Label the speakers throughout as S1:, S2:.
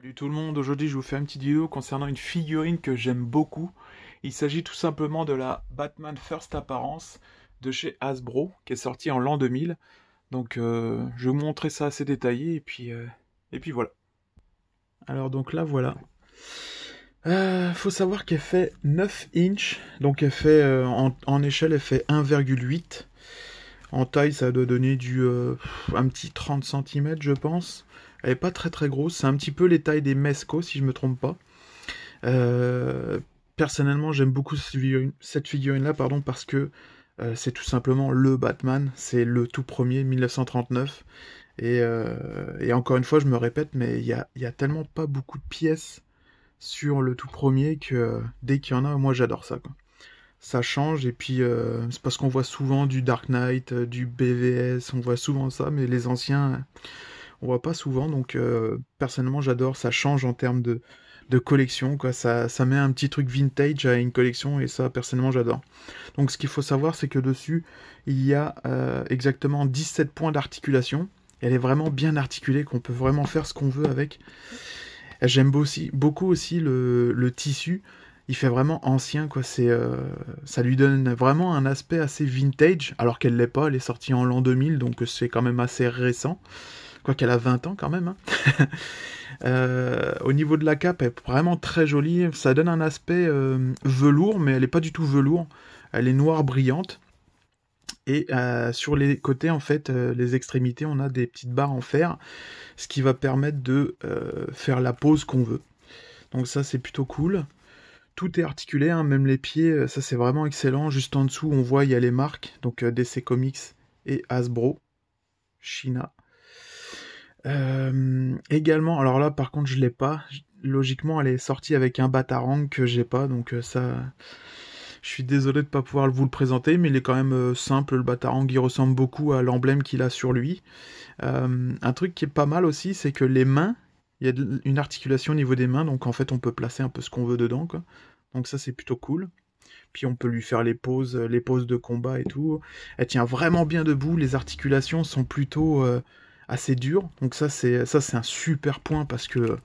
S1: Salut tout le monde, aujourd'hui je vous fais une petite vidéo concernant une figurine que j'aime beaucoup. Il s'agit tout simplement de la Batman First Appearance de chez Hasbro qui est sortie en l'an 2000. Donc je vais vous montrer ça assez détaillé et puis voilà. Alors donc là voilà. Faut savoir qu'elle fait 9 inches, donc elle fait en échelle elle fait 1,8. En taille ça doit donner un petit 30 cm je pense. Elle est pas très très grosse, c'est un petit peu les tailles des Mezco si je me trompe pas. Euh, Personnellement, j'aime beaucoup cette figurine-là, pardon, parce que c'est tout simplement le Batman, c'est le tout premier, 1939. Et encore une fois, je me répète, mais il y a tellement pas beaucoup de pièces sur le tout premier que dès qu'il y en a, moi j'adore ça, quoi. Ça change, et puis c'est parce qu'on voit souvent du Dark Knight, du BVS, on voit souvent ça, mais les anciens, on voit pas souvent, donc personnellement j'adore, ça change en termes de collection, quoi. Ça met un petit truc vintage à une collection, et ça personnellement j'adore. Donc ce qu'il faut savoir, c'est que dessus, il y a exactement 17 points d'articulation. Elle est vraiment bien articulée, qu'on peut vraiment faire ce qu'on veut avec. J'aime beaucoup aussi le tissu. Il fait vraiment ancien, quoi. Ça lui donne vraiment un aspect assez vintage, alors qu'elle l'est pas. Elle est sortie en l'an 2000, donc c'est quand même assez récent. Quoi qu'elle a 20 ans quand même, hein. Au niveau de la cape, elle est vraiment très jolie. Ça donne un aspect velours, mais elle n'est pas du tout velours. Elle est noire brillante. Et sur les côtés, en fait, les extrémités, on a des petites barres en fer, ce qui va permettre de faire la pose qu'on veut. Donc ça, c'est plutôt cool. Tout est articulé, hein, même les pieds, ça c'est vraiment excellent. Juste en dessous, on voit, il y a les marques, donc DC Comics et Hasbro, China. Également, alors là par contre je l'ai pas. Logiquement elle est sortie avec un Batarang que j'ai pas, donc ça, je suis désolé de pas pouvoir vous le présenter, mais il est quand même simple. Le Batarang il ressemble beaucoup à l'emblème qu'il a sur lui. Un truc qui est pas mal aussi, c'est que les mains, il y a une articulation au niveau des mains, donc en fait on peut placer un peu ce qu'on veut dedans, quoi. Donc ça c'est plutôt cool. Puis on peut lui faire les poses de combat et tout. Elle tient vraiment bien debout, les articulations sont plutôt assez dures. Donc ça c'est un super point parce que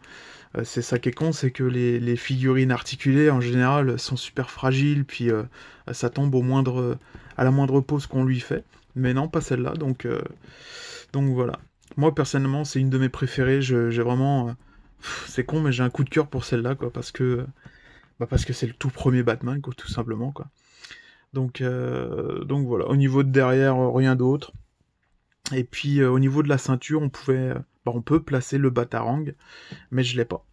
S1: c'est ça qui est con, c'est que les figurines articulées en général sont super fragiles, puis ça tombe à la moindre pose qu'on lui fait. Mais non, pas celle-là, donc voilà. Moi personnellement, c'est une de mes préférées. J'ai vraiment, c'est con, mais j'ai un coup de cœur pour celle-là, quoi, parce que c'est le tout premier Batman, quoi, tout simplement, quoi. Donc voilà. Au niveau de derrière, rien d'autre. Et puis au niveau de la ceinture, on peut placer le Batarang, mais je l'ai pas.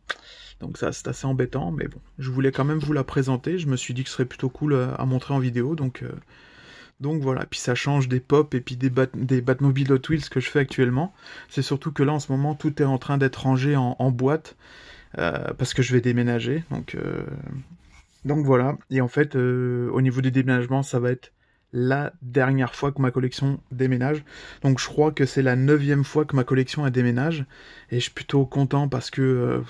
S1: Donc ça, c'est assez embêtant, mais bon, je voulais quand même vous la présenter. Je me suis dit que ce serait plutôt cool à montrer en vidéo, donc voilà. Puis ça change des pop et puis des Batmobile Hot Wheels que je fais actuellement. C'est surtout que là, en ce moment, tout est en train d'être rangé en boîte parce que je vais déménager. Donc voilà. Et en fait, au niveau du déménagement, ça va être la dernière fois que ma collection déménage. Donc je crois que c'est la 9e fois que ma collection a déménage. Et je suis plutôt content parce qu'en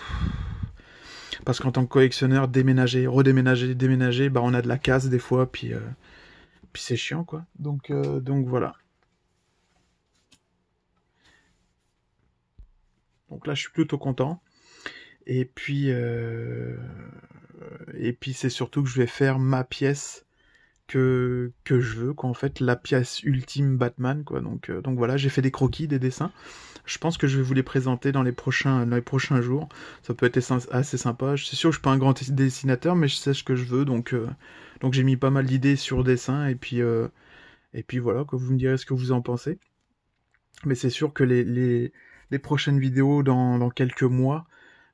S1: tant que collectionneur, déménager, redéménager, déménager, bah on a de la casse des fois, puis c'est chiant, quoi. Donc voilà. Donc là, je suis plutôt content. Et puis, euh, et puis c'est surtout que je vais faire ma pièce que je veux, quoi. En fait, la pièce ultime Batman, quoi. Donc voilà, j'ai fait des croquis, des dessins. Je pense que je vais vous les présenter dans les prochains jours. Ça peut être assez sympa. Je suis sûr que je suis pas un grand dessinateur, mais je sais ce que je veux, donc j'ai mis pas mal d'idées sur dessin, et puis voilà, que vous me direz ce que vous en pensez. Mais c'est sûr que les prochaines vidéos dans quelques mois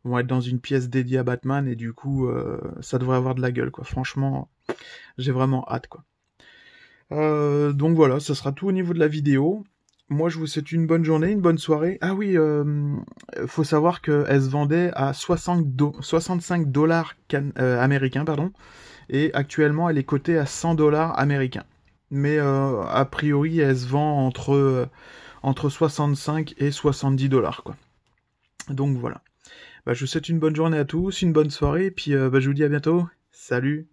S1: vont être dans une pièce dédiée à Batman, et du coup, ça devrait avoir de la gueule, quoi. Franchement, j'ai vraiment hâte, quoi. Donc voilà, ça sera tout au niveau de la vidéo. Moi, je vous souhaite une bonne journée, une bonne soirée. Ah oui, faut savoir qu'elle se vendait à 65 dollars américains, pardon, et actuellement, elle est cotée à 100 dollars américains. Mais a priori, elle se vend entre 65 et 70 dollars, quoi. Donc voilà. Bah, je vous souhaite une bonne journée à tous, une bonne soirée, et puis bah, je vous dis à bientôt. Salut!